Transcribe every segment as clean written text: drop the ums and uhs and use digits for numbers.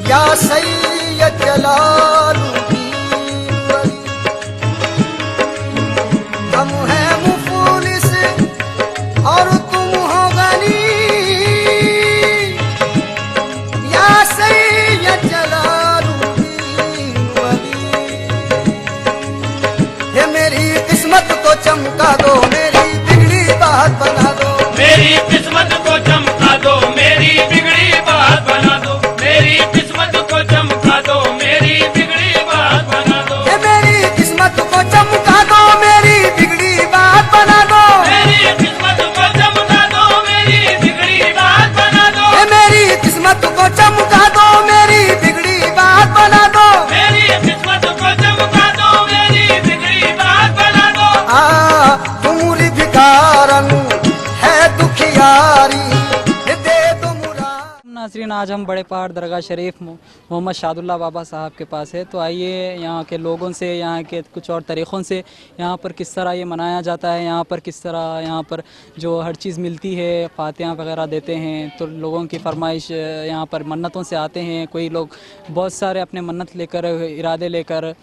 या सैयद जलालुद्दीन वली। हम हैं मुफलिस और तुम हो गनी, या सैयद जलालुद्दीन वली। ये मेरी किस्मत को चमका दो, मेरी बिगड़ी बात बना दो, मेरी किस्मत को चमका दो, मेरी बिगड़ी बात बना दो, मेरी किस्मत को चमका दो, मेरी बिगड़ी बात बना दो, ये मेरी किस्मत को चमका दो, मेरी बिगड़ी बात बना दो, मेरी किस्मत को चमका दो, मेरी बिगड़ी बात बना दो, ये मेरी किस्मत को चमका दो, मेरी बिगड़ी बात बना दो। मेरी किस्मत को चमका दो, मेरी बिगड़ी बात बना दो। तुमरी भिकारन है दुखियारी, दे दो मुराद। नाज़रीन, आज हम बड़े पहाड़ दरगाह शरीफ मोहम्मद शादुल्लाह बाबा साहब के पास है। तो आइए यहाँ के लोगों से, यहाँ के कुछ और तरीक़ों से, यहाँ पर किस तरह ये मनाया जाता है, यहाँ पर किस तरह यहाँ पर जो हर चीज़ मिलती है, फ़ातिहा वगैरह देते हैं। तो लोगों की फरमाइश यहाँ पर मन्नतों से आते हैं। कोई लोग बहुत सारे अपने मन्नत लेकर, इरादे लेकर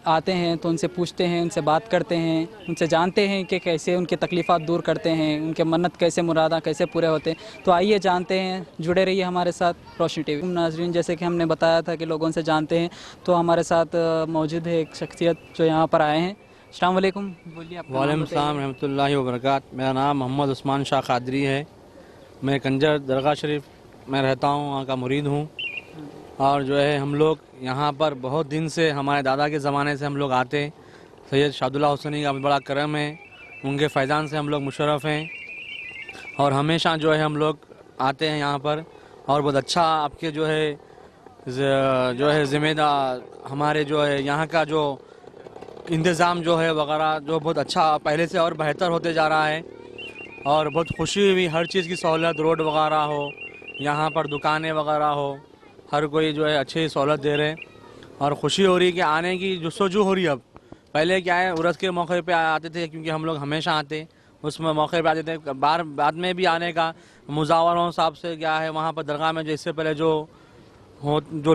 आते हैं, तो उनसे पूछते हैं, उनसे बात करते हैं, उनसे जानते हैं कि कैसे उनके तकलीफ़ात दूर करते हैं, उनके मन्नत कैसे मुरादा कैसे पूरे होते हैं। तो आइए जानते हैं, जुड़े रहिए हमारे साथ रोशनी टीवी। नाज़रीन, जैसे कि हमने बताया था कि लोगों से जानते हैं, तो हमारे साथ मौजूद है एक शख्सियत जो यहाँ पर आए हैं। अस्सलाम वालेकुम, बोलिए आप। वालेकुम सलाम रहमतुल्लाहि व बरकात। मेरा नाम मोहम्मद उस्मान शाह कादरी है। मैं कंजर दरगाह शरीफ में रहता हूँ, वहाँ का मुरीद हूँ। और जो है हम लोग यहाँ पर बहुत दिन से, हमारे दादा के ज़माने से हम लोग आते। सैयद शादुल्लाह हुसैनी का बड़ा करम है, उनके फैज़ान से हम लोग मुशर्रफ़ हैं और हमेशा जो है हम लोग आते हैं यहाँ पर। और बहुत अच्छा आपके जो है ज़िम्मेदार हमारे जो है यहाँ का जो इंतज़ाम जो है वगैरह जो बहुत अच्छा पहले से और बेहतर होते जा रहा है। और बहुत खुशी हुई, हर चीज़ की सहूलत, रोड वगैरह हो, यहाँ पर दुकानें वगैरह हो, हर कोई जो है अच्छी सहूलत दे रहे हैं। और ख़ुशी हो रही है कि आने की जुस्तजू हो रही है। अब पहले क्या है, उर्स के मौके पे आते थे, क्योंकि हम लोग हमेशा आते उसमें मौके पे आते थे। बाद में भी आने का मुजावरों साहब से क्या है, वहाँ पर दरगाह में जो इससे पहले जो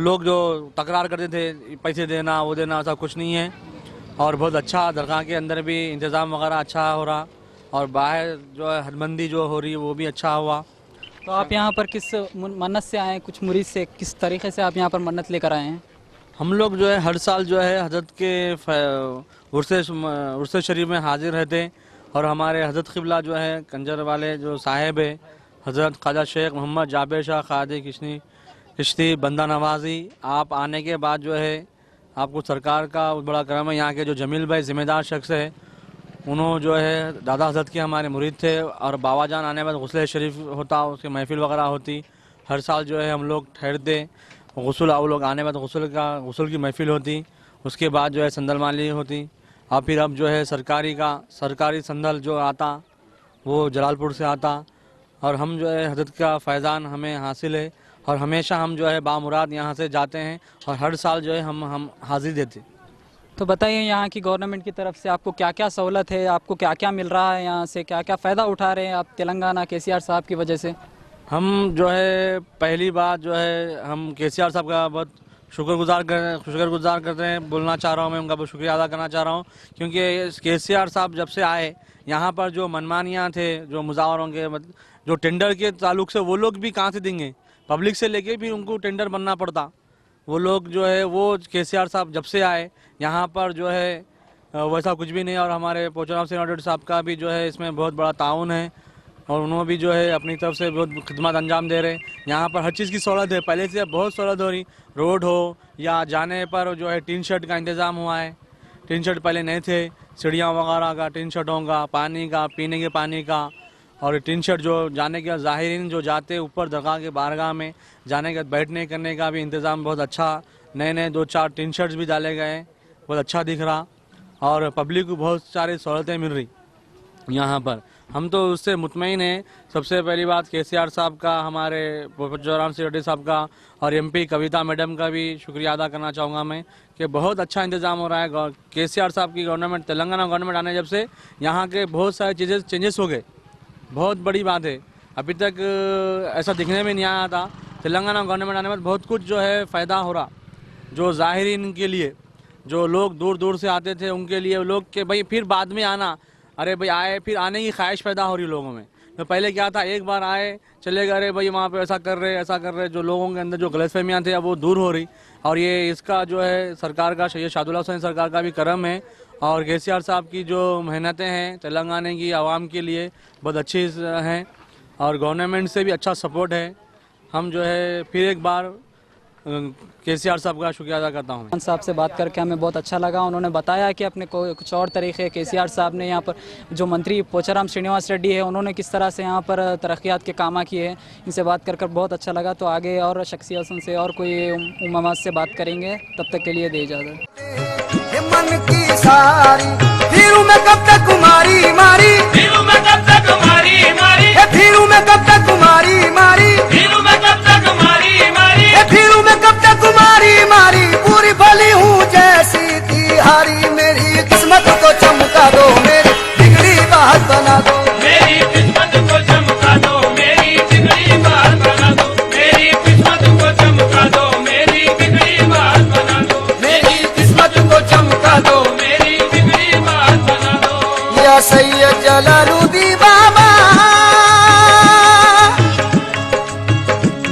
लोग जो तकरार करते थे, पैसे देना वो देना, ऐसा कुछ नहीं है। और बहुत अच्छा दरगाह के अंदर भी इंतज़ाम वगैरह अच्छा हो रहा, और बाहर जो है हदबंदी जो हो रही है वो भी अच्छा हुआ। तो आप यहाँ पर किस मन्नत से आए हैं, कुछ मुरीद से किस तरीक़े से आप यहाँ पर मन्नत लेकर आए हैं? हम लोग जो है हर साल जो है हज़रत के उर्स शरीफ में हाजिर रहते। और हमारे हज़रत क़िबला जो है कंजर वाले जो साहिब है, हज़रत ख्वाजा शेख मोहम्मद जाबिर शाह क़ादी चिश्ती बंदा नवाज़ी, आप आने के बाद जो है आपको सरकार का बड़ा करम है। यहाँ के जो जमील भाई ज़िम्मेदार शख्स है, उन्होंने जो है दादा हज़रत के हमारे मुरीद थे। और बाबा जान आने के बाद गुस्ल शरीफ होता, उसकी महफिल वगैरह होती। हर साल जो है हम लोग ठहरते, गुस्ल वो लोग आने के बाद गुस्ल की महफिल होती। उसके बाद जो है संदल माली होती। और फिर अब जो है सरकारी संदल जो आता वो जलालपुर से आता। और हम जो है हज़रत का फैज़ान हमें हासिल है, और हमेशा हम जो है बामुराद यहाँ से जाते हैं, और हर साल जो है हम हाजिर देते। तो बताइए, यहाँ की गवर्नमेंट की तरफ से आपको क्या क्या सहूलत है, आपको क्या क्या मिल रहा है, यहाँ से क्या क्या फ़ायदा उठा रहे हैं आप तेलंगाना KCR साहब की वजह से? हम जो है पहली बात जो है हम KCR साहब का बहुत शुक्रगुजार करते हैं, बोलना चाह रहा हूँ मैं, उनका बहुत शुक्रिया अदा करना चाह रहा हूँ। क्योंकि KCR साहब जब से आए यहाँ पर जो मनमानियाँ थे, जो मुजावरों के जो टेंडर के ताल्लुक से, वो लोग भी कहाँ से देंगे, पब्लिक से लेके भी उनको टेंडर बनना पड़ता। वो लोग जो है वो KCR साहब जब से आए यहाँ पर जो है वैसा कुछ भी नहीं। और हमारे पोचराम सिंह साहब का भी जो है इसमें बहुत बड़ा ताउन है, और उन्होंने भी जो है अपनी तरफ से बहुत खिदमत अंजाम दे रहे। यहाँ पर हर चीज़ की सहूलत है, पहले से बहुत सहूलत हो रही। रोड हो या जाने पर जो है टीन शर्ट का इंतज़ाम हुआ है। टीन शर्ट पहले नहीं थे, सीढ़ियाँ वगैरह का, टीन शर्टों का, पानी का, पीने के पानी का। और टीन शर्ट जो जाने के ज़ाहिरीन जो जाते ऊपर दरगाह के बारगाह में जाने के बैठने करने का भी इंतज़ाम बहुत अच्छा। नए 2-4 टीन शर्ट्स भी डाले गए, बहुत अच्छा दिख रहा। और पब्लिक को बहुत सारी सहूलतें मिल रही यहाँ पर। हम तो उससे मुतमईन हैं। सबसे पहली बात KCR साहब का, हमारे पोचराम सिंह साहब का, और MP कविता मैडम का भी शुक्रिया अदा करना चाहूँगा मैं, कि बहुत अच्छा इंतज़ाम हो रहा है। KCR साहब की गवर्नमेंट, तेलंगाना गवर्नमेंट आने जब से यहाँ के बहुत सारे चीज़ें चेंजेस हो गए, बहुत बड़ी बात है। अभी तक ऐसा दिखने में नहीं आया था। तेलंगाना गवर्नमेंट आने में बहुत कुछ जो है फ़ायदा हो रहा, जो ज़ाहिरीन के लिए, जो लोग दूर दूर से आते थे उनके लिए, लोग के भाई फिर बाद में आना, अरे भाई आए फिर आने की ख्वाहिश पैदा हो रही लोगों में। तो पहले क्या था, एक बार आए चले गए, अरे भाई वहाँ पे ऐसा कर रहे, जो लोगों के अंदर जो गलतफहमियाँ थे अब वो दूर हो रही। और ये इसका जो है सरकार का, ये शादुल्ला हुसैन सरकार का भी करम है, और केसीआर साहब की जो मेहनतें हैं तेलंगाना की आवाम के लिए बहुत अच्छी हैं, और गवर्नमेंट से भी अच्छा सपोर्ट है। हम जो है फिर एक बार केसीआर साहब का शुक्रिया अदा करता हूँ। खान साहब से बात करके हमें बहुत अच्छा लगा। उन्होंने बताया कि अपने कुछ और तरीके, केसीआर साहब ने यहाँ पर जो मंत्री पोचाराम श्रीनिवास रेड्डी है उन्होंने किस तरह से यहाँ पर तरक्यात के काम किए हैं। इनसे बात कर बहुत अच्छा लगा। तो आगे और शख्सियतों से और कोई उम्मामात से बात करेंगे, तब तक के लिए दे इजाज़त। ये मन की सारी फिरू में कब तक कुमारी मारी, फिरू में कब तक मारी मारी, ये फिरू में कब तक कुमारी मारी, फिरू में कब तक मारी मारी, ये फिरू में कब तक कुमारी मारी। पूरी भली हूँ जैसी तिहारी, मेरी किस्मत को चमका दो, मेरी बिगड़ी बात बना दो। मेरी किस्मत को चमका दो, मेरी बिगड़ी बात बना दो, मेरी किस्मत को चमका दो, मेरी बिगड़ी बात बना दो, मेरी किस्मत को चमका दो। मेरी बिगड़ी बात बना दो। या सैयद जलालुद्दीन बाबा,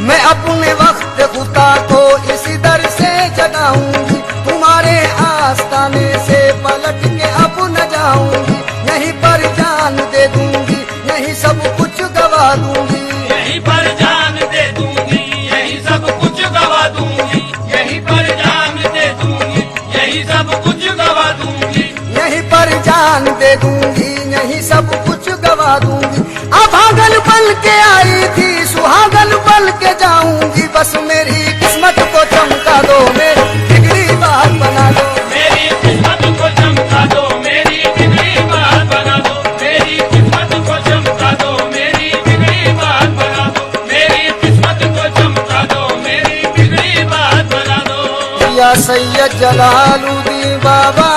मैं अपने वक्त खुदा को इसी दर से जगाऊंगी, तुम्हारे आस्ताने से पलट के अब न जाऊंगी। यहीं पर जान दे दूंगी, यहीं सब कुछ गवा दूंगी, यहीं पर जान दे दूंगी, यहीं सब कुछ गवा दूंगी, यहीं पर जान दे दूंगी, यहीं सब कुछ गवा दूंगी, यहीं पर जान दे दूंगी, यहीं सब कुछ गवा दूंगी। अभागन बन के आई थी, सुहागन बन के जाऊंगी, बस मेरी किस्मत को चमका दो, मेरी बिगड़ी बात बना दो। मेरी किस्मत को चमका दो, मेरी बिगड़ी बात बना दो, मेरी किस्मत को चमका दो, मेरी बिगड़ी बात बना दो, मेरी किस्मत को चमका दो, मेरी बिगड़ी बात बना दो। या सैयद जलालुद्दीन बाबा,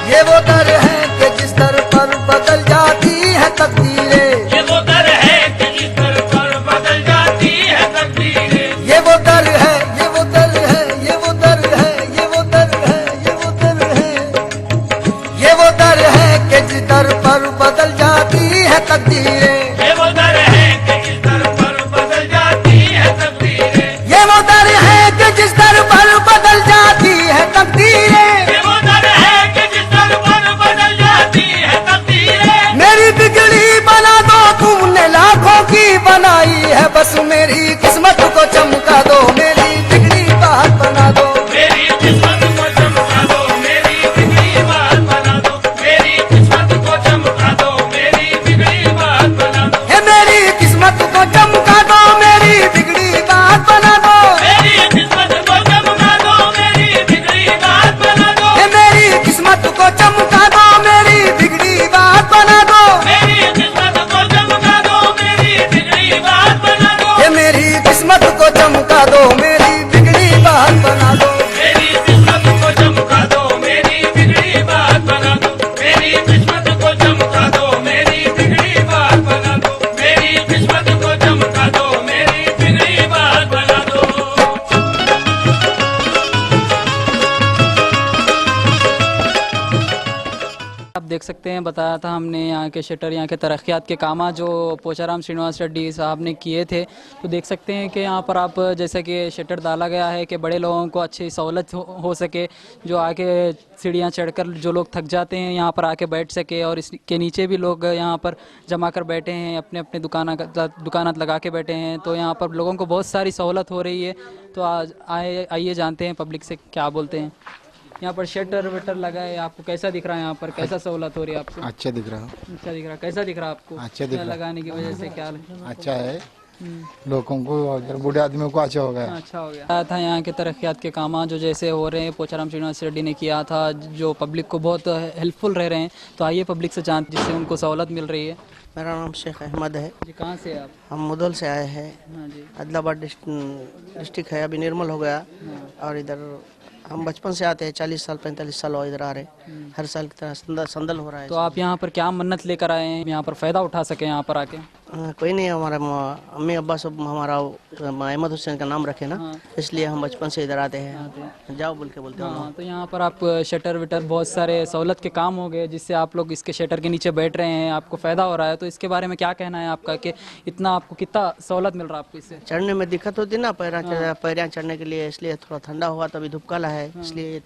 ये वो दर है कि जिस दर पर बदल जाती है तकदीरें, ये वो दर है कि जिस दर पर बदल जाती है तकदीरें, ये वो दर है, ये वो दर है, ये वो दर है, ये वो दर है, ये वो दर है, ये वो दर है कि जिस दर पर बदल जाती है तकदीरें, ये वो दर है कि जिस दर पर बदल जाती है तकदीरें, ये वो दर है कि जिस दर पर बदल जाती है तकदीरें। ये वो दर है कि जिस दर पर बदल जाती है तकदीरें। मेरी बिगड़ी बना दो, तुमने लाखों की बनाई है, बस मेरी किस्मत को चमका दो, मेरी बिगड़ी बात बना दो। मेरी किस्मत को चमका दो, मेरी बिगड़ी बात बना दो, मेरी किस्मत को चमका दो, मेरी बिगड़ी बात बना दो, हे मेरी किस्मत को चमका दो, मेरी बिगड़ी बात बना दो। मेरी किस्मत को चमका दो, मेरी बिगड़ी बात बना दो, हे मेरी किस्मत को चमका दो, मेरी बिगड़ी बात बना दो। मेरी किस्मत को चमका दो, मेरी बिगड़ी बात बना दो, हे मेरी किस्मत को चमका दो, मेरी बिगड़ी बात बना दो। मेरी किस्मत को चमका दो, मेरी बिगड़ी बात बना दो, मेरी किस्मत को चमका दो, मेरी बिगड़ी बात बना दो, मेरी किस्मत को चमका दो, मेरी बिगड़ी बात बना दो। आप देख सकते हैं, बताया था हमने यहाँ के शटर, यहाँ के तरक्यात के काम जो पोचाराम श्रीनिवास रेड्डी साहब ने किए थे। तो देख सकते हैं कि यहाँ पर आप जैसे कि शटर डाला गया है कि बड़े लोगों को अच्छी सहूलत हो सके, जो आके सीढ़ियाँ चढ़कर जो लोग थक जाते हैं यहाँ पर आके बैठ सके, और इसके नीचे भी लोग यहाँ पर जमा कर बैठे हैं, अपने अपने दुकानात लगा के बैठे हैं। तो यहाँ पर लोगों को बहुत सारी सहूलत हो रही है। तो आज आइए जानते हैं पब्लिक से क्या बोलते हैं। यहाँ पर शटर वटर लगा है, आपको कैसा दिख रहा है? यहाँ पर कैसा सहूलत हो रही है आपको? अच्छा दिख रहा है। अच्छा दिख रहा है। कैसा दिख रहा है आपको? अच्छा दिख रहा है। लगाने की वजह से क्या अच्छा है, लोगों को और बूढ़े आदमियों को अच्छा हो गया। अच्छा हो गया था। यहाँ के तरक्यात के काम जो जैसे हो रहे हैं, पोचाराम श्रीनिवास रेड्डी ने किया था, जो पब्लिक को बहुत हेल्पफुल रह रहे हैं। तो आइए पब्लिक से जानते, जिससे उनको सहूलत मिल रही है। मेरा नाम शेख अहमद है जी, कहाँ से आप? हम मुदल से आए हैं। हाँ जी। आदिलाबाद डिस्ट्रिक्ट है, अभी निर्मल हो गया। और इधर हम बचपन से आते हैं, 40 साल 45 साल और इधर आ रहे हैं। हर साल की तरह संदल हो रहा है। तो आप यहाँ पर क्या मन्नत लेकर आए हैं, यहाँ पर फ़ायदा उठा सके यहाँ पर आके? कोई नहीं, हमारा अम्मी अब्बा सब हमारा अहमद हुसैन का नाम रखे ना, इसलिए हम बचपन से इधर आते हैं। जाओ बोल के बोलते हैं। हाँ, तो यहाँ पर आप शटर विटर बहुत सारे सहूलत के काम हो गए, जिससे आप लोग इसके शटर के नीचे बैठ रहे हैं, आपको फ़ायदा हो रहा है। तो इसके बारे में क्या कहना है आपका कि इतना आपको कितना सहूलत मिल रहा है आपको इससे? चढ़ने में दिक्कत होती ना, पैरियाँ चढ़ने के लिए, इसलिए थोड़ा ठंडा हुआ तो अभी धूप काला है, इसलिए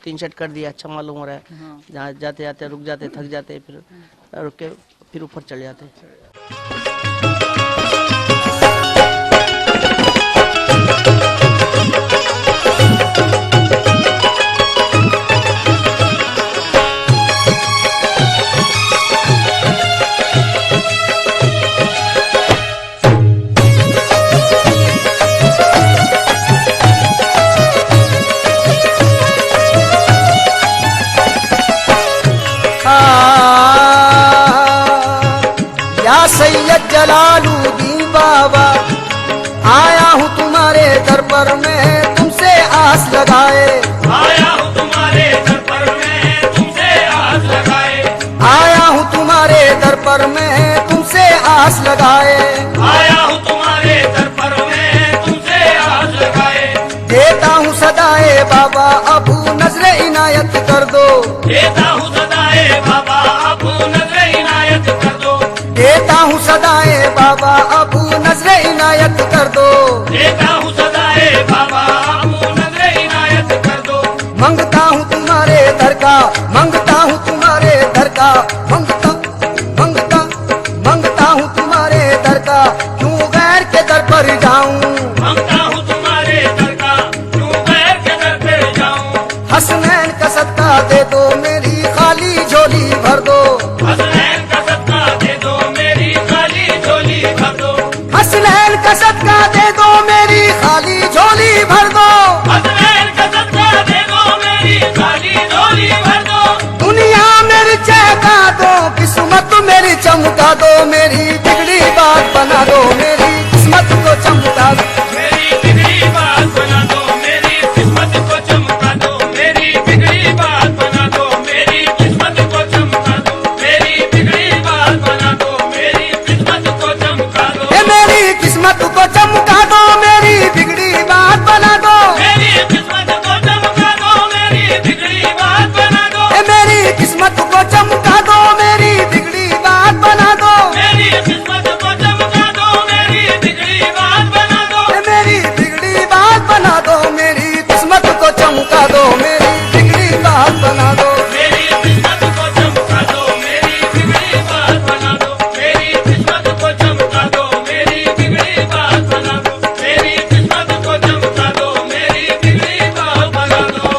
टीन शेड कर दिया, अच्छा मालूम हो रहा है। जहाँ जाते जाते रुक जाते, थक जाते, फिर रुक के फिर ऊपर चले जाते। या सैयद जलालुद्दीन बाबा, आया हूँ तुम्हारे दर पर मैं तुमसे आस लगाए। आया हूँ तुम्हारे दर पर मैं तुमसे आस लगाए। आया हूँ तुम्हारे दर पर मैं तुमसे आस लगाए। आया हूँ तुम्हारे दर पर मैं तुमसे आस लगाए। देता हूँ सदाए बाबा अबू नजरे इनायत कर दो। देता हूँ सदाए बाबा अबू नजरे इनायत कर दो। देता हूँ सदाए बाबा अबू नजरे इनायत कर दो। देता हूँ सदाए बाबा अबू नजरे इनायत कर दो। मंगता हूँ तुम्हारे दर का, मंगता हूँ तुम्हारे दर का, मंगता हूँ तुम्हारे दर का, क्यों गैर के दर पर जाऊं। मांगता हूँ तुम्हारे दर का, क्यों गैर के दर पे जाऊं। हसनैन का सदका दे दो, मेरी खाली झोली भर दो। हसनैन का सदका दे दो, मेरी खाली झोली भर दो। हसनैन का सदका दे दो, मेरी खाली झोली भर दो। हसनैन का सदका दे दो, मेरी खाली झोली भर दो। दुनिया मेरी चहका दो, किस्मत मेरी चमका दो, मेरी बिगड़ी बात बना दो, मेरी किस्मत को चमका दो। मेरी बिगड़ी बात बना दो, मेरी किस्मत को चमका दो। मेरी बिगड़ी बात बना दो, मेरी किस्मत को चमका दो। मेरी बिगड़ी बात बना दो, मेरी किस्मत को चमका दो। ए मेरी किस्मत को चमका दो, मेरी बिगड़ी बात बना दो। मेरी किस्मत को चमका दो, मेरी बिगड़ी बात बना दो। ए मेरी किस्मत को चमका दो, मेरी बिगड़ी बात बना दो। मेरी किस्मत को चमका दो, मेरी बिगड़ी बात बना दो। ए मेरी बिगड़ी बात बना दो, मेरी किस्मत को चमका दो, मेरी बिगड़ी बात बना दो। मेरी किस्मत को चमका दो, मेरी बिगड़ी बात बना दो। मेरी किस्मत को चमका दो, मेरी बिगड़ी बात बना दो। मेरी किस्मत को चमका दो, मेरी बिगड़ी बात बना दो।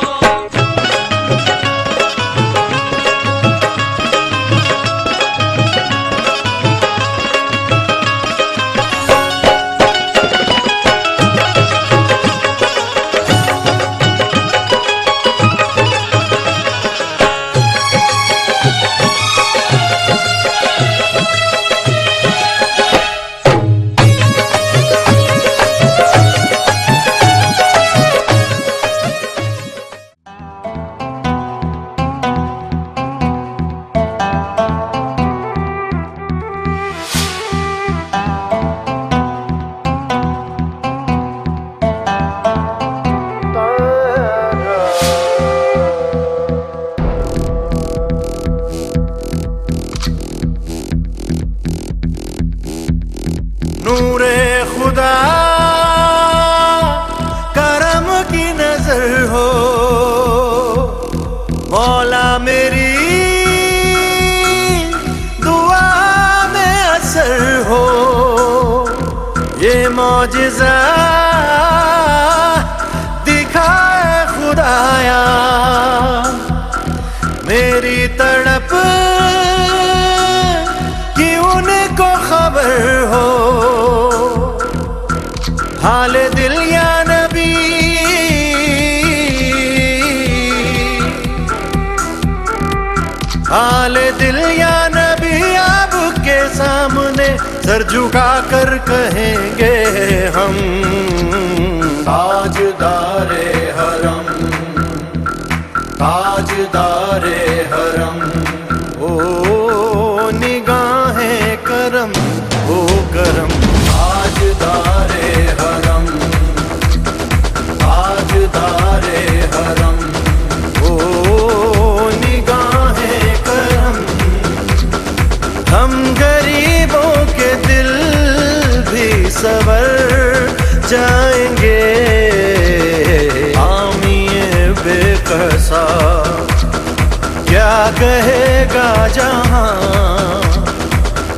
नूरे खुदा करम की नजर हो, मौला मेरी दुआ में असर हो। ये मौजिज़ा दिखाए खुदाया, मेरी तड़प कि उनको खबर हो। हाल दिल या नबी, हाल दिल या नबी, आपके सामने सर झुका कर कहेंगे हम। ताजदारे हरम सवर जाएंगे। आमिए बेकसा क्या कहेगा जहां,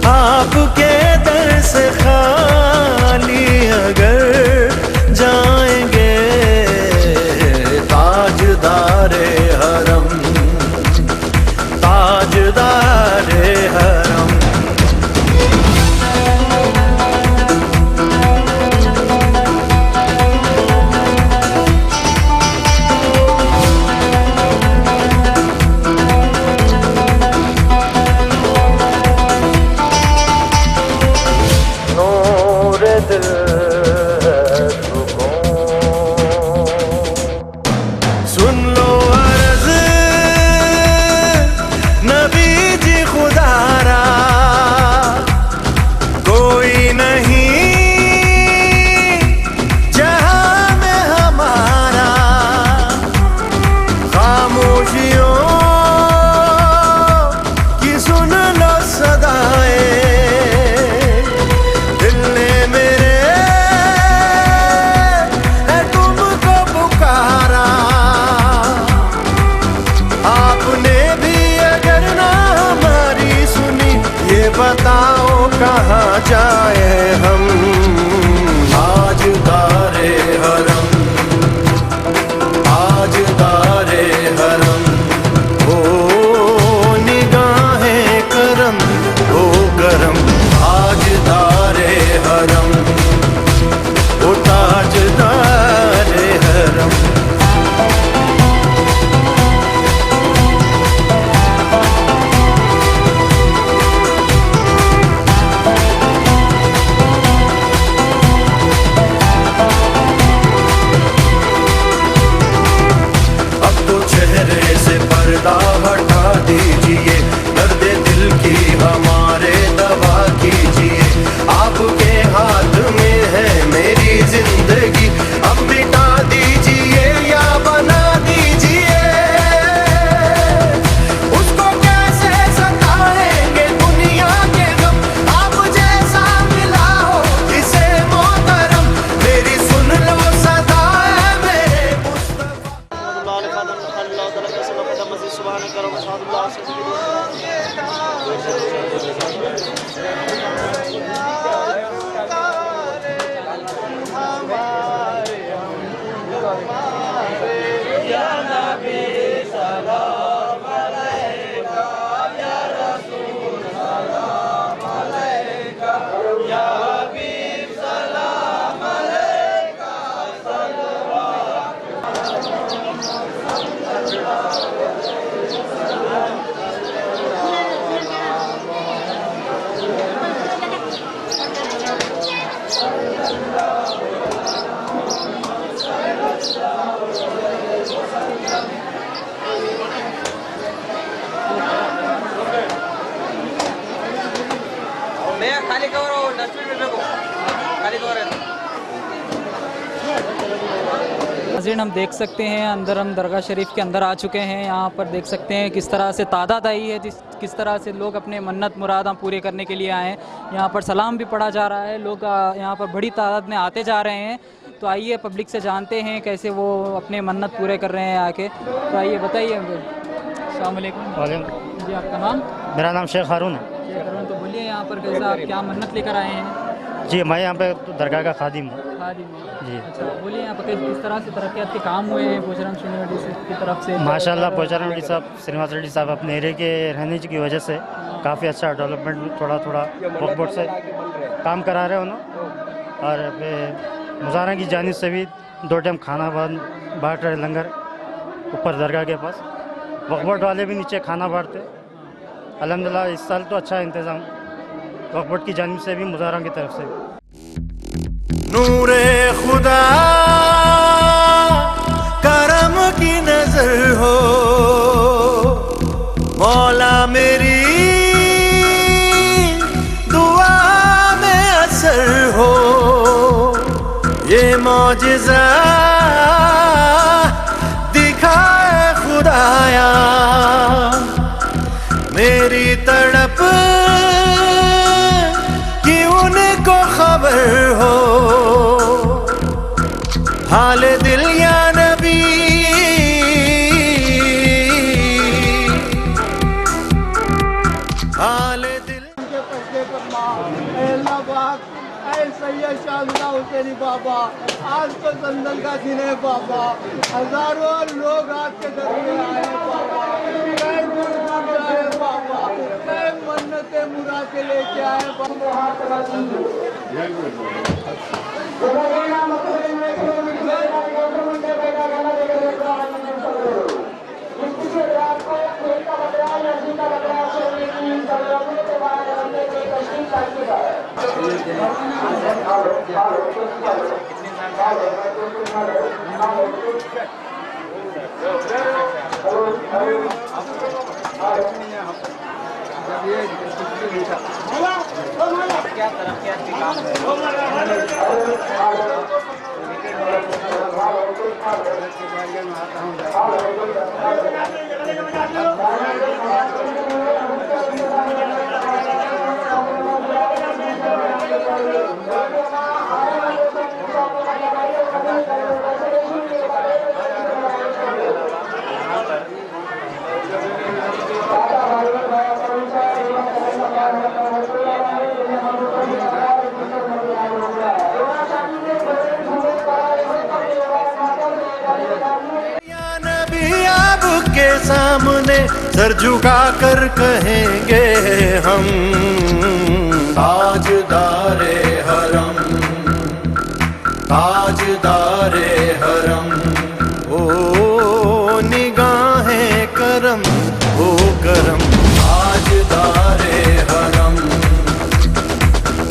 आपके दर से खाली अगर जाएंगे। ताजदारे हरम, ताजदारे हरम। सुन लो अर्ज़ नबी जी खुदारा, कोई नहीं जहां में हमारा। खामोशियों की सुन लो सदाएं, दिल ने मेरे है तुमको पुकारा। आपने भी अगर ना हमारी सुनी, ये बताओ कहाँ जाए हम। ताजदारे हरम, ताजदारे हरम, ओ निगाहें करम, ओ करम। ताजदारे हरम, ओ ताजदारे हरम। अब तो चेहरे से पर्दा हटा दीजिए, दर्द दिल की हमारे दवा कीजिए। आपके हाथ में है मेरी जिंदगी, अब मिटा दीजिए या बना दीजिए। उसको कैसे सताएंगे दुनिया के गम, आप जैसा मिला हो जिसे मोहतरम। मेरी सुन लो सदा है मेरे मुस्तफा। खाली कवर हो, डस्टबिन में फेंको, खाली कवर है। नाज़रीन, हम देख सकते हैं अंदर हम दरगाह शरीफ के अंदर आ चुके हैं। यहाँ पर देख सकते हैं किस तरह से तादाद आई है, किस तरह से लोग अपने मन्नत मुरादा पूरे करने के लिए आए हैं। यहाँ पर सलाम भी पढ़ा जा रहा है, लोग यहाँ पर बड़ी तादाद में आते जा रहे हैं। तो आइए पब्लिक से जानते हैं कैसे वो अपने मन्नत पूरे कर रहे हैं आके। तो आइए बताइए। अस्सलाम वालेकुम जी, आपका नाम? मेरा नाम शेख हारून है। शेख हारून, तो बोलिए यहाँ पर कैसा आप क्या मन्नत लेकर आए हैं? जी, मैं यहाँ पे दरगाह का खादिम हूँ। खादिम है जी। अच्छा, बोलिए यहाँ पर किस तरह से तरक्यात के काम हुए हैं पोचाराम श्रीनिवास रेड्डी की तरफ से? माशाल्लाह पोचाराम रेड्डी साहब, श्रीनिवास रेड्डी साहब अपने एरिया के रहने की वजह से काफ़ी अच्छा डेवलपमेंट थोड़ा थोड़ा वक्फ बोर्ड से काम करा रहे हैं उन्होंने। और मुजारा की जानिब से भी 2 टाइम खाना बांट रहे लंगर ऊपर दरगाह के पास। वक्फ बोर्ड वाले भी नीचे खाना बांटते। अल्हम्दुलिल्लाह इस साल तो अच्छा इंतज़ाम वक्फ बोर्ड की जानिब से भी, मुजारा की तरफ से। नूरे खुदा करम की नजर हो, मौला मेरी दुआ में असर हो। ये मौजिज़ा दिखाए खुदाया, मेरी तड़प की उनको खबर हो हाल दिल या नबी, हाल दिल। सैयद शाहज़दा हुसैनी बाबा, आज तो जंगल का दिन है बाबा, हजारों लोग आपके दर में आए बाबा, कई दूर दूर आए बाबा, कई मन्नतें मुरादें लेके आए के सामने सर झुका कर कहेंगे हम, ताजदारे हरम, ताजदारे हरम, ओ निगाहें करम, ओ करम, ताजदारे हरम,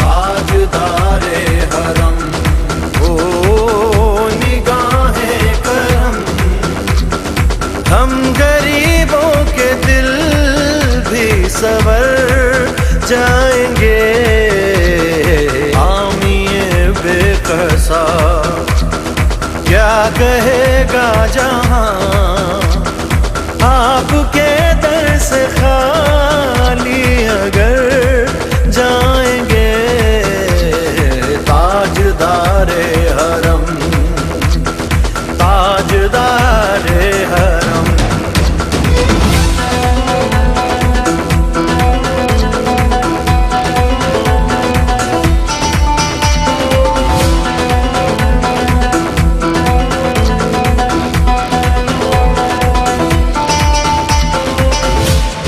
ताजदारे हरम, ओ निगाहें करम। हम गरीबों के दिल भी संवर जाएंगे, आमिए बेकसा क्या कहेगा जहां, आपके दर से खाली अगर जाएंगे, ताजदारे हरम, ताजदारे हरम।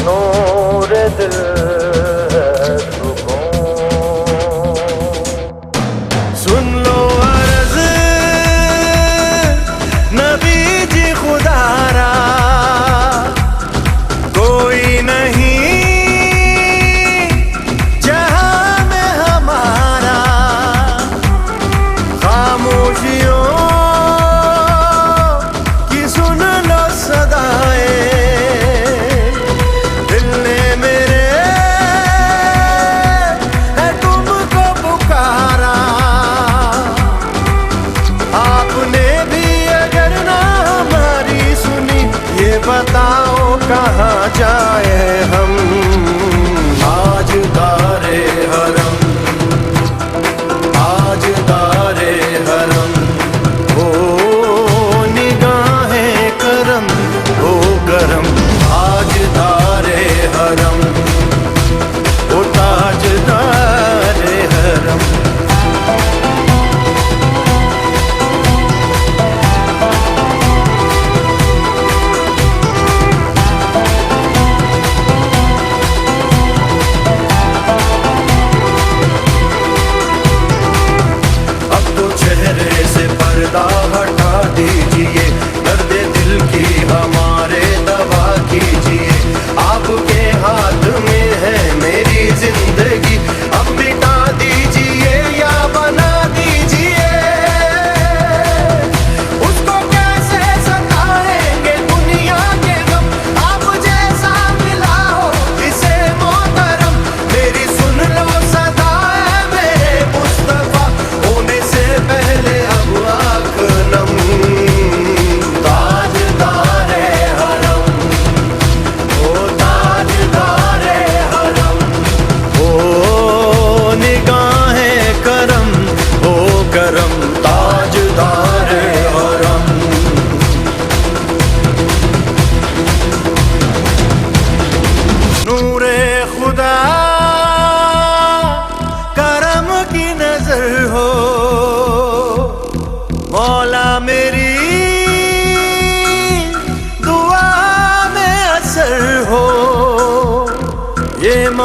नूर दिल सुन लो अर्ज़ नबी जी खुदारा, कोई नहीं जहां में हमारा, खामोशियों की सुन लो सदाएं, दिल ने मेरे है तुमको पुकारा, आपने भी अगर ना हमारी सुनी, ये बताओ कहाँ जाए हम, ताजदारे हरम, ताजदारे हरम, ओ निगाहें करम, ओ करम, ताजदारे हरम, ओ ताजदारे हरम।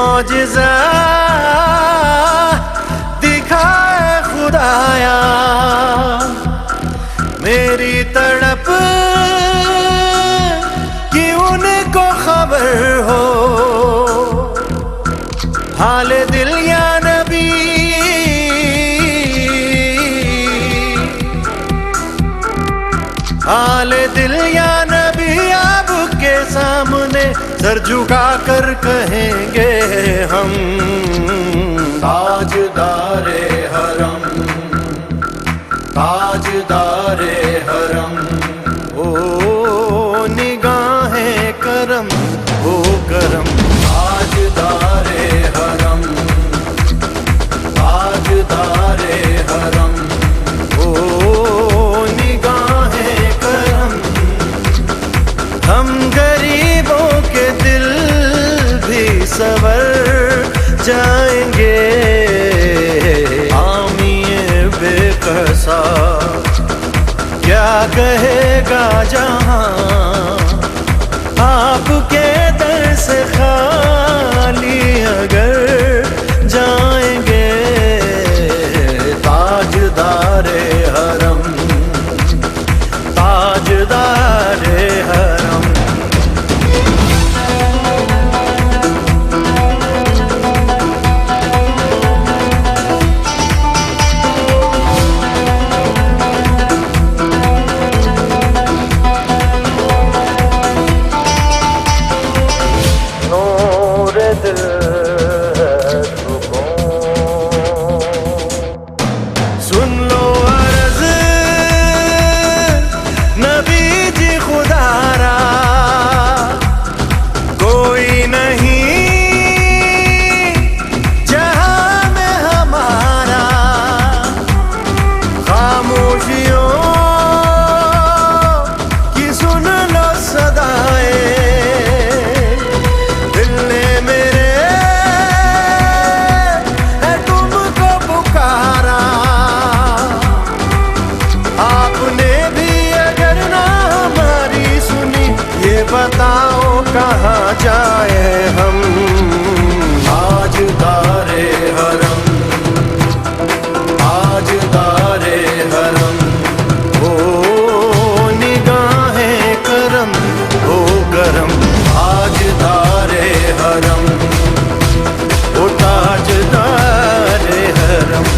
मौजिज़ा दिखाए खुदाया, मेरी तड़प कि उनको खबर हो, हाल दिल या नबी, हाल दिल या नबी आपके सामने सर झुका कर कहेंगे हम। ताजदारे हरम, ताजदारे हरम, ओ निगाहें करम, ओ करम। ताजदारे हरम, ताजदारे हरम, ओ निगाहें करम। हम गरीबों के दिल भी सवर जाएंगे, आमिए बेकसा क्या कहेगा जहां, आपके दर से खाली अगर जाएंगे। ताजदारे हरम, ताजदारे हरम। सुन लो अर्ज़ नबी जी खुदारा, कोई नहीं जहां में हमारा। खामोशियों की सुन लो सदाएं, दिल ने मेरे है तुमको पुकारा। आपने भी अगर ना हमारी सुनी, ये बताओ कहाँ जाए हम। ताजदारे हरम, ताजदारे हरम, ओ निगाहें करम, ओ करम। ताजदारे हरम, ओ ताजदारे हरम।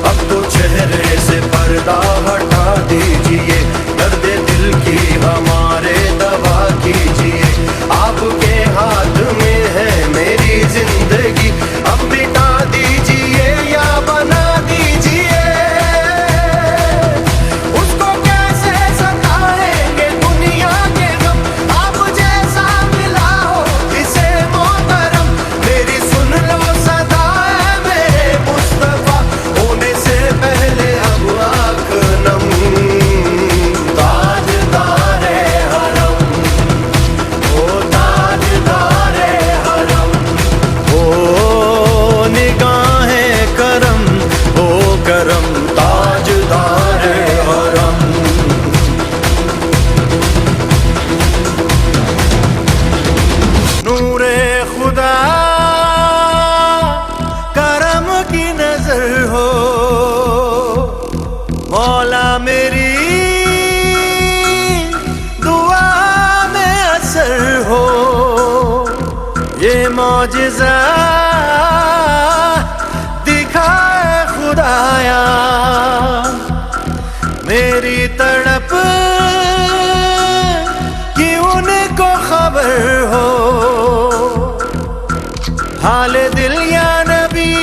अब तो चेहरे से पर्दा हटा दीजिए, दर्द दिल की हमारे दवा कीजिए। आपके हाथ में है मेरी जिंदगी, अब मिटा दीजिए या बना दीजिए। उसको कैसे सताएंगे दुनिया के गम, आप जैसा मिला हो इसे मोहतरम। मेरी सुन लो सदा है मेरे मुस्तफा, होने से पहले अब आँख नम। ताजदारे हरम, ओ ताजदारे हरम, ओ निगाहें करम, ओ करम। ताजदारे हरम, नूरे खुदा करम की नजर हो, मौला मेरी दुआ में असर हो। ये मौजिज़ा दिखाए खुदाया, मेरी तड़प कि उनको खबर हो, हाल दिल या नबी,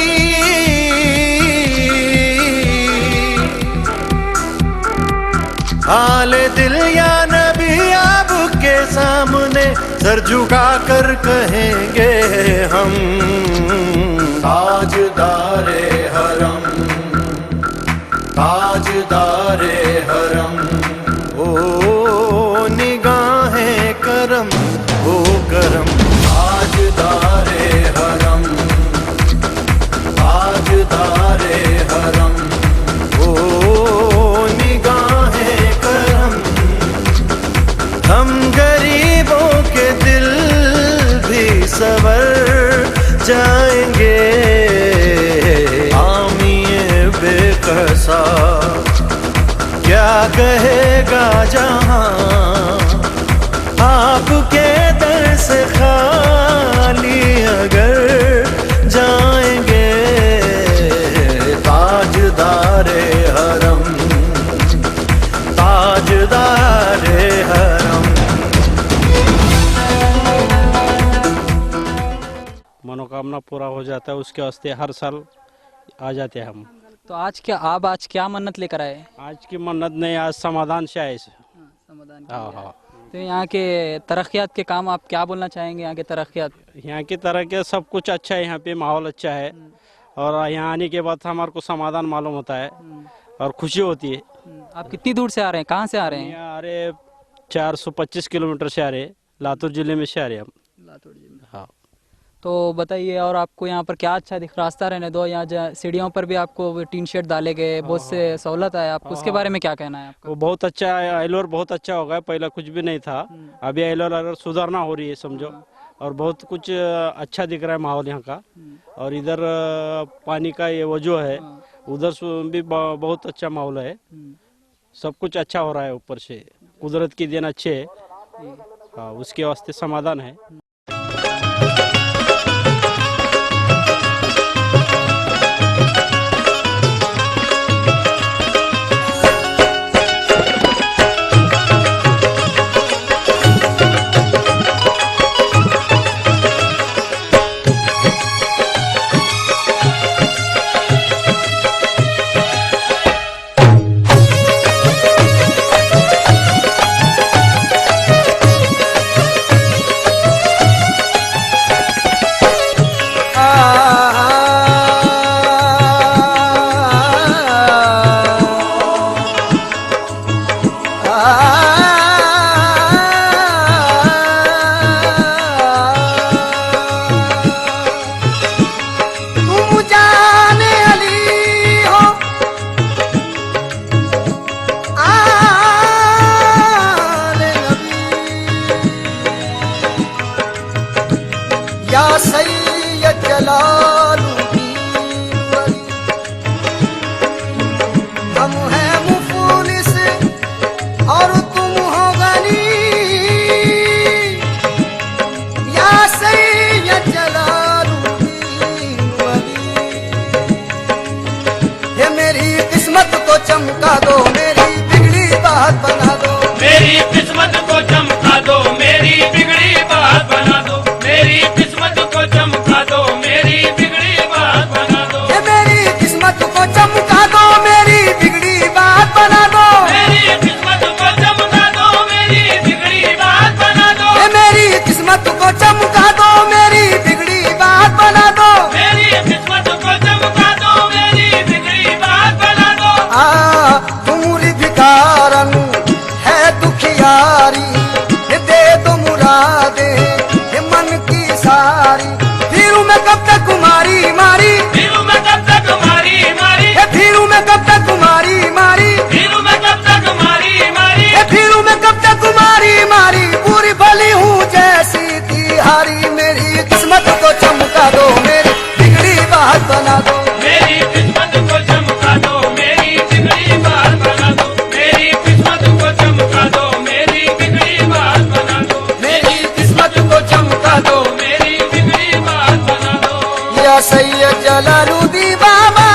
हाल दिल या नबी आपके सामने सर झुका कर कहेंगे हम। ताजदारे हरम, ताजदारे हरम, ओ निगाहें करम, ओ करम। ताजदार हंसा, क्या कहेगा जहां आपके दर से खाली अगर जाएंगे। ताजदारे हरम, ताजदारे हरम। मनोकामना पूरा हो जाता है, उसके वास्ते हर साल आ जाते हैं हम। तो आज क्या मन्नत लेकर आए? आज की मन्नत नहीं, आज समाधान से आए। समाधान। हाँ हाँ। तो यहाँ के तरक्यात के काम आप क्या बोलना चाहेंगे? यहाँ के तरक्यात, यहाँ की तरह के सब कुछ अच्छा है, यहाँ पे माहौल अच्छा है और यहाँ आने के बाद हमारे को समाधान मालूम होता है और खुशी होती है। आप कितनी दूर से आ रहे हैं? कहाँ से आ रहे हैं? यहाँ आ रहे 425 किलोमीटर से आ रहे, लातूर जिले में से आ रहे हम। लातूर जिले में। हाँ। तो बताइए, और आपको यहाँ पर क्या अच्छा दिख? रास्ता रहने दो, यहाँ सीढ़ियों पर भी आपको टीन शेड डाले गए, बहुत से सहूलत है आपको, उसके बारे में क्या कहना है आपका? वो बहुत अच्छा है, एलोर बहुत अच्छा हो गया, पहला कुछ भी नहीं था, अभी एलोर अगर सुधारना हो रही है समझो, और बहुत कुछ अच्छा दिख रहा है माहौल यहाँ का। और इधर पानी का ये वो जो है उधर भी बहुत अच्छा माहौल है, सब कुछ अच्छा हो रहा है, ऊपर से कुदरत की देन अच्छे है। हाँ, उसके वास्ते समाधान है। सैयद जलालुद्दीन वली, हम हैं मुफलिस और तुम हो गनी। या सैयद जलालुद्दीन वली, ये मेरी किस्मत को चमका दो, मेरी बिगड़ी बात बना दो। मेरी किस्मत को चमका दो, मेरी बिगड़ी बात बना दो। मेरी किस्मत को चमका दो, मेरी बिगड़ी बात बना दो। ये मेरी किस्मत को चमका दो, मेरी बिगड़ी बात बना दो। मेरी किस्मत को चमका दो, मेरी बिगड़ी बात बना दो। ये मेरी किस्मत को चमका दो, मेरी बिगड़ी बात बना दो। मेरी किस्मत को चमका दो, मेरी बिगड़ी बात बना दो। तुमरी भिकारन है दुखियारी, ये दे दो मुरादे ये मन की सारी। फिरू में कब तक कुमारी मारी, फिरू में कब तक मारी मारी, ये फिरू में कब तक कुमारी मारी, फिरू में कब तक मारी मारी, ये फिरू में कब तक कुमारी मारी। पूरी भली हूँ जैसी तिहारी, मेरी किस्मत को चमका दो, मेरी बिगड़ी बात बना दो। मेरी किस्मत को चमका दो, मेरी बिगड़ी बात बना दो। मेरी किस्मत को चमका दो, मेरी बिगड़ी बात बना दो। मेरी किस्मत को चमका दो, मेरी बिगड़ी बात बना दो। या सैयद जलालुद्दीन बाबा,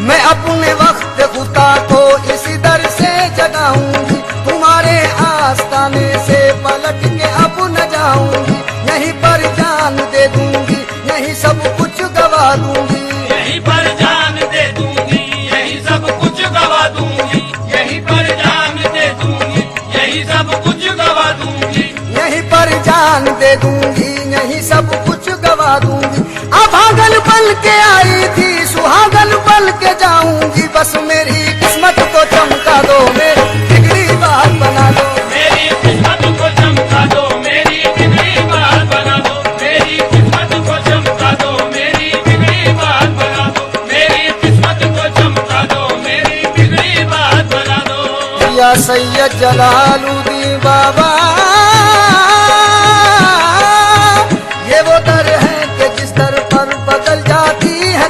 मैं अपने वक्त खुदा को इसी दर से जगाऊंगी, तुम्हारे आस्ताने से पलट के अब न जाऊंगी। यहीं पर जान दे दूंगी, यहीं सब कुछ गवा दूंगी। यहीं पर जान दे दूंगी, यहीं सब कुछ गवा दूंगी। यहीं पर जान दे दूंगी, यहीं सब कुछ गवा दूंगी। यहीं पर जान दे दूंगी, यहीं सब कुछ गवा दूंगी। अभागल बल के आई थी, सुहागल बल के जाऊंगी। बस मेरी किस्मत को चमका दो, मेरी बिगड़ी बात बना दो। मेरी किस्मत को चमका दो, मेरी बिगड़ी बात बना दो। मेरी किस्मत को चमका दो, मेरी बिगड़ी बात बना दो। मेरी किस्मत को चमका दो, मेरी बिगड़ी बात बना दो। या सैयद जलालुद्दीन बाबा, ये वो दर है कि जिस दर पर बदल जाती है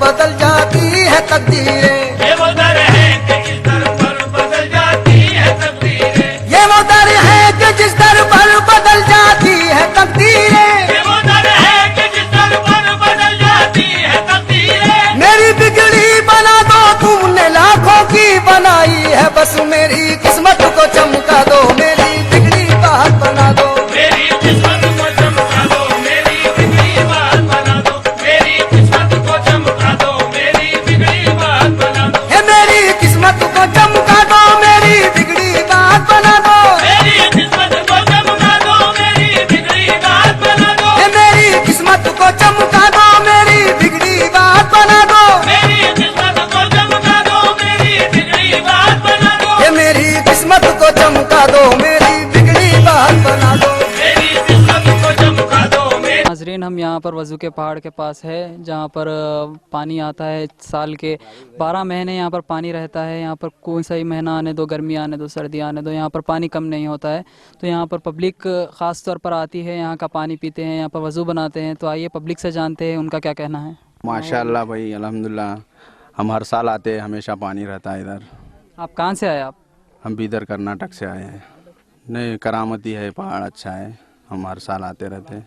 बदल जाती है तकदीरें। ये वो दर है कि जिस दर पर बदल जाती है तकदीरें। ये वो दर है कि जिस दर पर बदल जाती है तकदीरें। ये वो दर है कि जिस दर पर बदल जाती है तकदीरें। मेरी बिगड़ी बना दो तुमने लाखों की बनाई है, बस मेरी किस्मत को चमका दो, मेरी बिगड़ी बात बना दो। मेरी किस्मत को चमका दो, मेरी बिगड़ी बात बना दो। मेरी किस्मत को चमका दो, मेरी बिगड़ी बात बना दो। हे मेरी किस्मत को चमका दो, मेरी बिगड़ी बात बना दो। मेरी किस्मत को चमका दो, मेरी बिगड़ी बात बना दो। हे मेरी किस्मत को चमका दो, मेरी बिगड़ी बात बना दो। मेरी किस्मत को चमका दो, मेरी बिगड़ी बात बना दो। हे मेरी किस्मत को चमका दो, मेरी बिगड़ी बात बना दो। मेरी किस्मत को चमका दो, मेरी नाजरीन, हम यहाँ पर वज़ू के पहाड़ के पास है, जहाँ पर पानी आता है। साल के 12 महीने यहाँ पर पानी रहता है। यहाँ पर कोई सा ही महीना आने दो, गर्मी आने दो, सर्दी आने दो, यहाँ पर पानी कम नहीं होता है। तो यहाँ पर पब्लिक ख़ास तौर पर आती है, यहाँ का पानी पीते हैं, यहाँ पर वज़ू बनाते हैं। तो आइए पब्लिक से जानते हैं उनका क्या कहना है। माशाल्लाह भाई, अल्हम्दुलिल्लाह, हम हर साल आते हैं, हमेशा पानी रहता है इधर। आप कहाँ से आए आप? हम भी इधर कर्नाटक से आए हैं। नहीं, करामती है, पहाड़ अच्छा है, हम हर साल आते रहते हैं।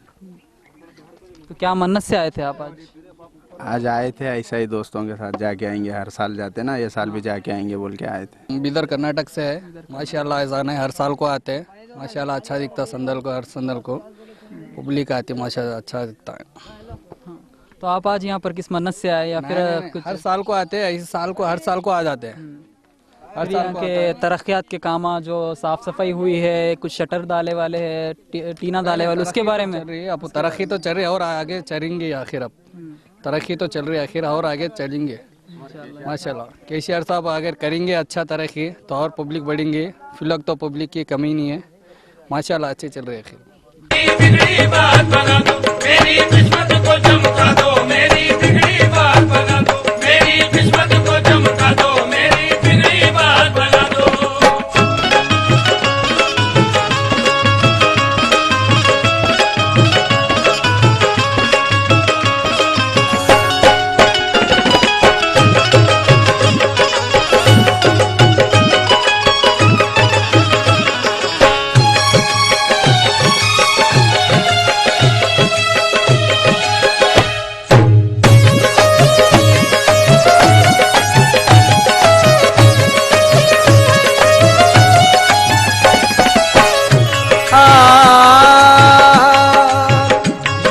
तो क्या मन्नत से आए थे आप आज? आज आए थे ऐसा ही, दोस्तों के साथ जाके आएंगे, हर साल जाते ना, ये साल भी जाके आएंगे बोल के आए थे। हम इधर कर्नाटक से है। माशाल्लाह ऐसा नहीं, हर साल को आते हैं। माशाल्लाह अच्छा दिखता संदल को, हर संदल को पब्लिक आती है, माशाल्लाह अच्छा दिखता है। तो आप आज यहाँ पर किस मन्नत से आए या फिर कुछ? हर साल को आते हैं, इस साल को हर साल को आ जाते हैं। हर यहाँ के तरक्यात के काम जो साफ सफाई हुई है, कुछ शटर डाले वाले है, टीना डाले वाले, उसके बारे में चल रही है। अब तरक्की तो चल रही है और आगे चलेंगे आखिर। अब तरक्की तो चल रही है आखिर और आगे चलेंगे माशाल्लाह। केसीआर साहब अगर करेंगे अच्छा तरक्की तो और पब्लिक बढ़ेंगे। फिलहाल तो पब्लिक की कमी नहीं है, माशाल्लाह अच्छे चल रहे हैं आखिर। बिगड़ी बात बना दो, मेरी किस्मत को चमका दो, मेरी बिगड़ी बात बना दो। मेरी किस्मत को चमका दो, मेरी बिगड़ी बात बना दो।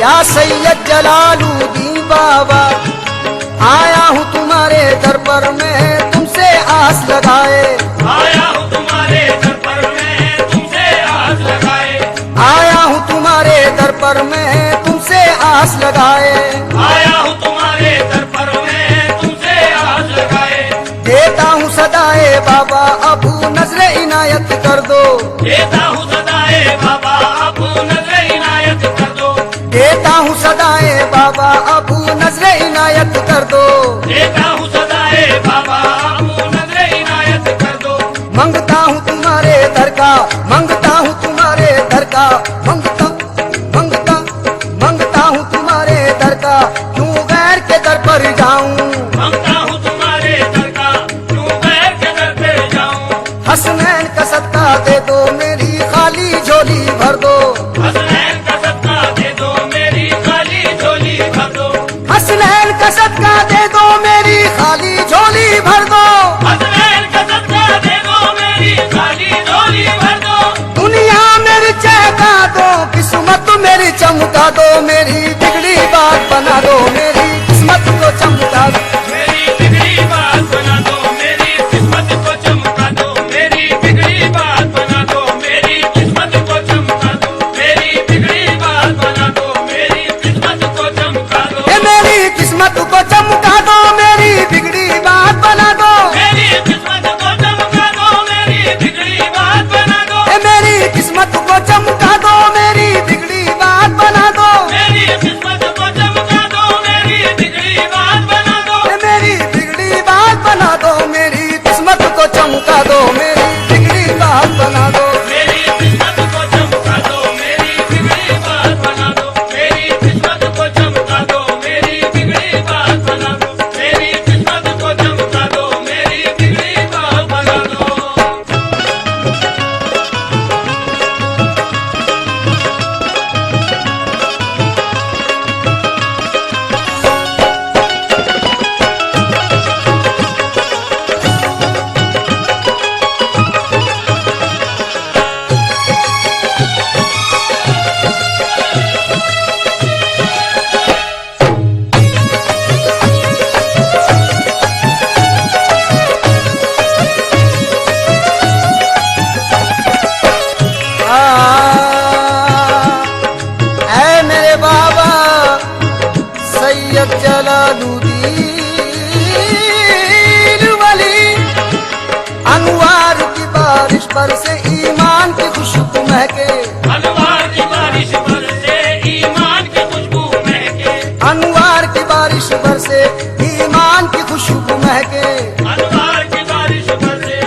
या सैयद जलालुद्दीन बाबा, आया हूँ तुम्हारे दर पर मैं तुमसे आस लगाए। आया हूँ तुम्हारे दर पर मैं तुमसे आस लगाए। आया हूँ तुम्हारे दर पर मैं तुमसे आस लगाए। आया हूँ तुम्हारे दर पर मैं तुमसे आस लगाए। देता हूँ सदाए बाबा, अब नजर इनायत कर दो। देता हूँ सदाए बाबा, अब नजर इनायत कर दो। देता हूँ सदाए बाबा, अब नजर इनायत कर दो। देता हूँ सदाए बाबा, अब नजर इनायत कर दो। मंगता हूँ तुम्हारे दर का, मंगता हूँ तुम्हारे दर का, मंगता हूँ तुम्हारे दर का, क्यों गैर के दर पर जाऊं। मांगता हूँ तुम्हारे दर का, क्यों गैर के दर पे जाऊं। हसनैन का सदका दे दो, मेरी खाली झोली भर दो। हसनैन का सदका दे दो, मेरी खाली झोली भर दो। हसनैन का सदका दे दो, मेरी खाली झोली भर दो। हसनैन का सदका दे दो, मेरी खाली झोली भर दो। दुनिया मेरी चहका दो, किस्मत मेरी चमका दो, मेरी बिगड़ी बात बना दो, मेरी किस्मत को चमका दो। मेरी बिगड़ी बात बना दो, मेरी किस्मत को चमका दो। मेरी बिगड़ी बात बना दो, मेरी किस्मत को चमका दो। मेरी बिगड़ी बात बना दो, मेरी किस्मत को चमका दो। हे मेरी किस्मत को चमका दो, मेरी बिगड़ी बात बना दो। मेरी किस्मत को चमका दो, मेरी बिगड़ी बात बना दो। हे मेरी किस्मत को चमका दो, मेरी बिगड़ी बात बना दो। मेरी बरसे ईमान की खुशबू महके, अनवार की बारिश बरसे ईमान की खुशबू महके, अनवार की बारिश बरसे ईमान की खुशबू महके, अनवार की बारिश बरसे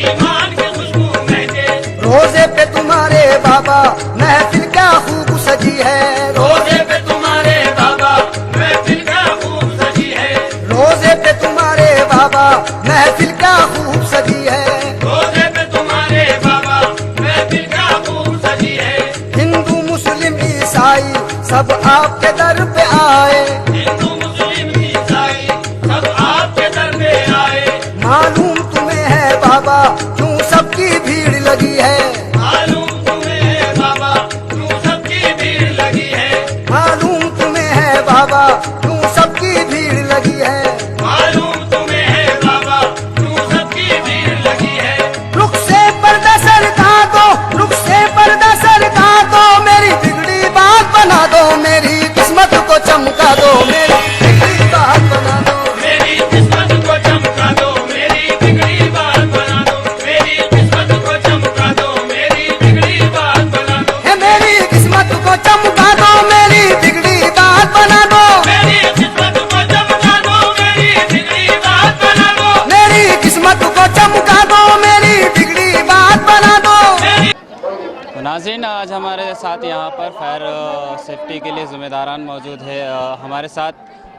ईमान की खुशबू महके। रोजे पे तुम्हारे बाबा महफिल क्या खूब सजी है, रोजे पे तुम्हारे बाबा महफिल क्या खूब सजी है, रोजे पे तुम्हारे बाबा महफिल क्या खूब सजी है, रोजे पे तुम्हारे बाबा महफिल क्या खूब सजी है। हिंदू मुस्लिम ईसाई सब आपके दर पे आए, हिंदू मुस्लिम ईसाई सब आपके दर पे आए, मालूम तुम्हें है बाबा क्यों सबकी भीड़ लगी है, मालूम तुम्हें है बाबा क्यों सबकी भीड़ लगी है, मालूम तुम्हें है बाबा क्यों सबकी भीड़ लगी है, मालूम तुम्हें है बाबा क्यों सबकी भीड़ लगी है। रुख से पर्दा सरका दो, रुख से पर्दा सरका दो, मेरी बिगड़ी बात बना दो, मेरी किस्मत को चमका दो, मेरी बिगड़ी बात बना दो, मेरी किस्मत को चमका दो, मेरी बिगड़ी बात बना दो, मेरी किस्मत को चमका दो, मेरी बिगड़ी बात बना दो, है मेरी किस्मत को चमका दो, मेरी बिगड़ी बात बना दो, मेरी किस्मत को चमका दो, मेरी बिगड़ी बात बना दो, मेरी किस्मत को चमका दो, मेरी बिगड़ी बात बना दो। नाज़रीन, आज हमारे साथ यहाँ पर फायर सेफ्टी के लिए ज़िम्मेदारान मौजूद है। हमारे साथ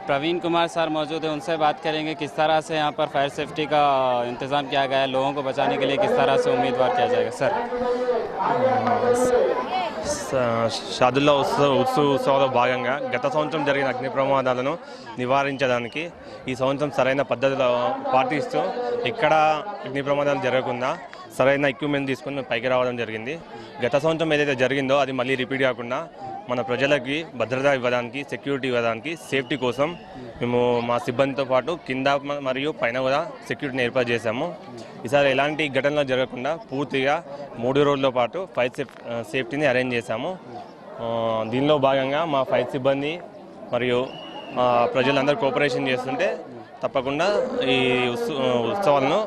प्रवीण कुमार सर मौजूद है, उनसे बात करेंगे किस तरह से यहाँ पर फायर सेफ्टी का इंतज़ाम किया गया है, लोगों को बचाने के लिए किस तरह से उम्मीदवार किया जाएगा। सर, షాదుల్లా ఉత్సవాల్లో భాగంగా గత సంవత్సరం జరిగిన అగ్ని ప్రమాదాలను నివారించడానికి ఈ సంవత్సరం సరైన పద్ధతిలో పాటిస్తూ ఎక్కడ అగ్ని ప్రమాదాలు జరగకుండా సరైన ఎక్విప్మెంట్ తీసుకొని మేము పైకి రావడం జరిగింది. గత సంవత్సరం ఏదైతే జరిగిందో అది మళ్ళీ రిపీట్ కాకుండా మన ప్రజలకి భద్రత ఇవ్వడానికి, సెక్యూరిటీ ఇవ్వడానికి, సేఫ్టీ కోసం మేము మా సిబ్బందితో పాటు కింద మరియు పైన కూడా సెక్యూరిటీని ఏర్పాటు చేశాము. ఈసారి ఎలాంటి ఘటనలు జరగకుండా పూర్తిగా 3 రోజుల పాటు ఫైర్ సేఫ్టీని అరేంజ్ చేశాము. దీనిలో భాగంగా మా ఫైర్ సిబ్బంది మరియు ప్రజలందరూ కోఆపరేషన్ చేస్తుంటే తప్పకుండా ఈ ఉత్సవాలను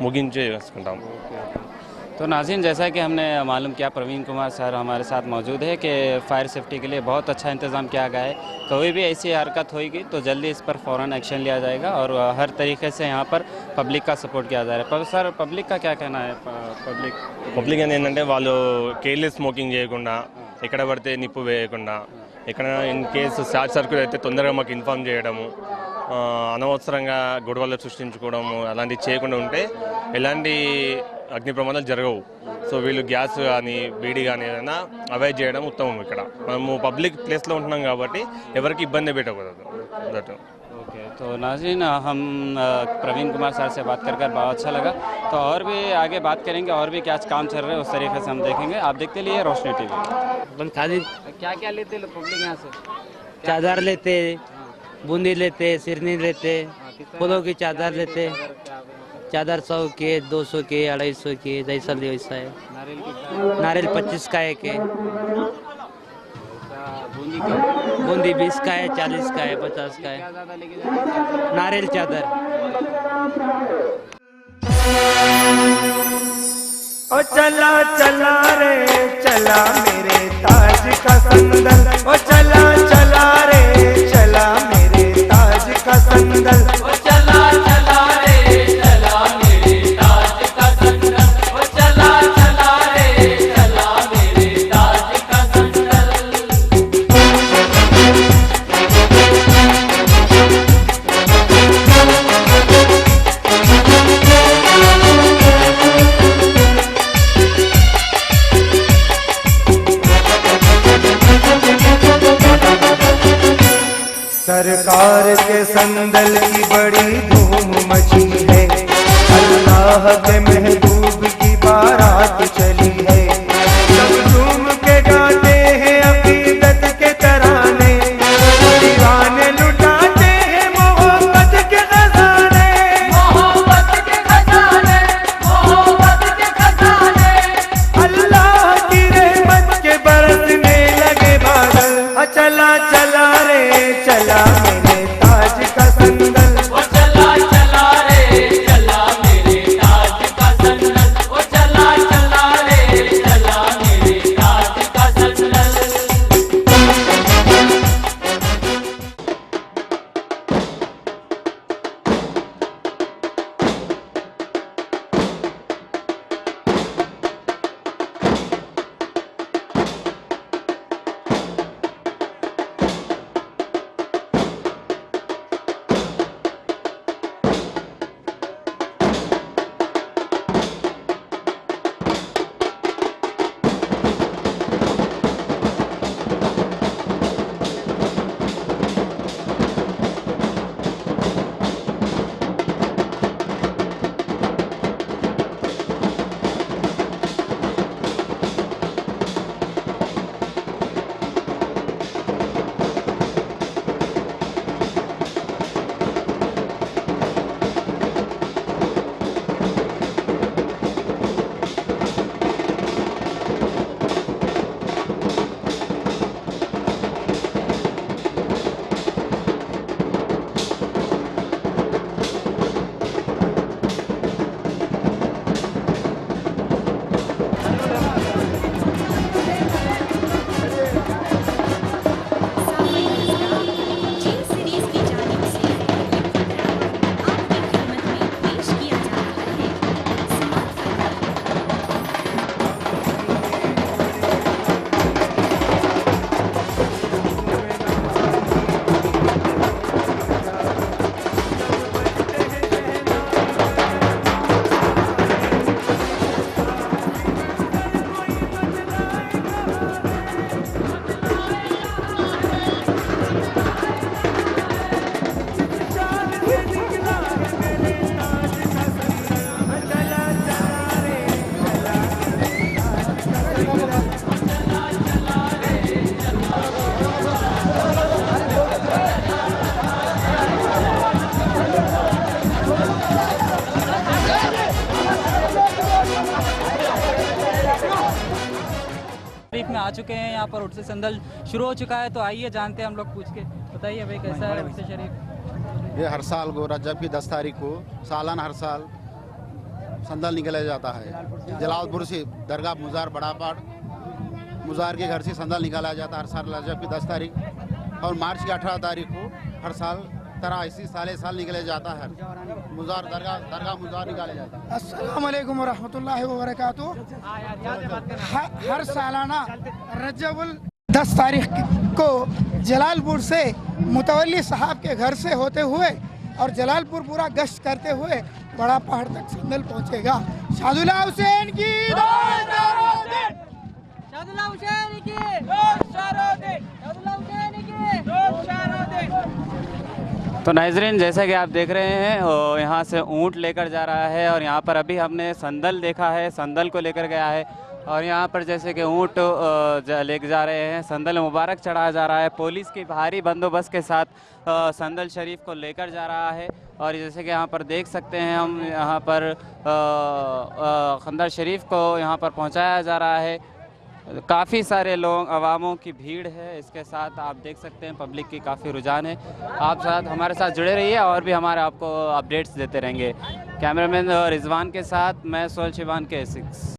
ముగించేసుకుంటాము. तो नाज़रीन, जैसा कि हमने मालूम किया, प्रवीण कुमार सर हमारे साथ मौजूद है कि फायर सेफ्टी के लिए बहुत अच्छा इंतज़ाम किया गया है। कोई भी ऐसी हरकत होगी तो जल्दी इस पर फ़ौरन एक्शन लिया जाएगा और हर तरीके से यहाँ पर पब्लिक का सपोर्ट किया जा रहा है। पर सर, पब्लिक का क्या कहना है? పబ్లిక్ అని ఏంటంటే వాళ్ళు కేర్లెస్ స్మోకింగ్ చేయకుండా, ఎక్కడ పడితే నిప్పు వేయకుండా, ఎక్కడ ఇన్ కేసు షార్ట్ సర్క్యూట్ అయితే తొందరగా మాకు ఇన్ఫామ్ చేయడము, అనవసరంగా గొడవలు సృష్టించుకోవడము అలాంటివి చేయకుండా ఉంటే ఎలాంటి అగ్ని ప్రమాదాలు జరగవు. సో వీళ్ళు గ్యాస్ కానీ బీడీ కానీ ఏదైనా అవాయిడ్ చేయడం ఉత్తమం. ఇక్కడ మనము పబ్లిక్ ప్లేస్లో ఉంటున్నాం కాబట్టి ఎవరికి ఇబ్బంది పెట్టకూడదు. ओके, तो नाज़रीन, हम प्रवीण कुमार सर से बात कर बहुत अच्छा लगा। तो और भी आगे बात करेंगे, और भी क्या काम चल रहे हैं उस तरीके से हम देखेंगे। आप देखते लिए रोशनी टीवी। क्या क्या लेते पब्लिक यहाँ से? चादर लेते, बूंदी लेते, सिरनी लेते, फूलों की चादर लेते। चादर 100 के, 200 के, 250 के, जैसा ले वैसा है। नारियल 25 का एक है, बूंदी 20 का है, 40 का है, 50 का है। नारियल चादर। ओ चला चला रे चला मेरे ताज का संदल, ओ चला चला रे चला मेरे ताज का संदल, ओ चला चला रे चला मेरे ताज का संदल, ओ चला चला रे चला मेरे ताज का संदल। सरकार के संदल की बड़ी धूम मची है, अल्लाह के महबूब की बारात चली है। सब झूम के गाते हैं अकीदत के तराने, दीवाने लुटाते हैं मोहब्बत के खजाने, मोहब्बत के खजाने, मोहब्बत के खजाने। अल्लाह की रहमत के बरसने लगे बादल। चला चला रे चला मेरे ताज का संदल, ओ चला चला रे चला मेरे ताज का संदल, आ चुके हैं यहाँ पर। उर्स संदल शुरू हो चुका है, तो आइए जानते हैं हम लोग पूछ के। बताइए भाई कैसा है उर्स शरीफ? ये हर साल को रजब की 10 तारीख को सालाना हर साल संदल निकला जाता है। जलालपुर से दरगाह मुजार बड़ापाड़ मुजार के घर से संदल निकाला जाता है हर साल रजब की 10 तारीख, और मार्च की 18 तारीख को हर साल तरह इसी साल निकले जाता है। मुजार दरगाह मुजार निकाले जाता है। अस्सलाम वालेकुम रहमतुल्लाहि व बरकातुहू। हर सालाना रजबुल 10 तारीख को जलालपुर से मुतवल्ली साहब के घर से होते हुए और जलालपुर पूरा गश्त करते हुए बड़ा पहाड़ तक संदल पहुंचेगा। शादुल्लाह हुसैन की तो नाज़रीन, जैसा कि आप देख रहे हैं यहाँ से ऊंट लेकर जा रहा है, और यहाँ पर अभी हमने संदल देखा है, संदल को लेकर गया है, और यहाँ पर जैसे कि ऊंट लेकर जा रहे हैं, संदल मुबारक चढ़ाया जा रहा है। पुलिस की भारी बंदोबस्त के साथ संदल शरीफ को लेकर जा रहा है। और जैसे कि यहाँ पर देख सकते हैं हम, यहाँ पर संदल शरीफ को यहाँ पर पहुँचाया जा रहा है। काफ़ी सारे लोग, अवामों की भीड़ है। इसके साथ आप देख सकते हैं पब्लिक की काफ़ी रुझान है। आप हमारे साथ जुड़े रहिए और भी हमारे आपको अपडेट्स देते रहेंगे। कैमरामैन रिजवान के साथ मैं सोहेल शिवान के 6।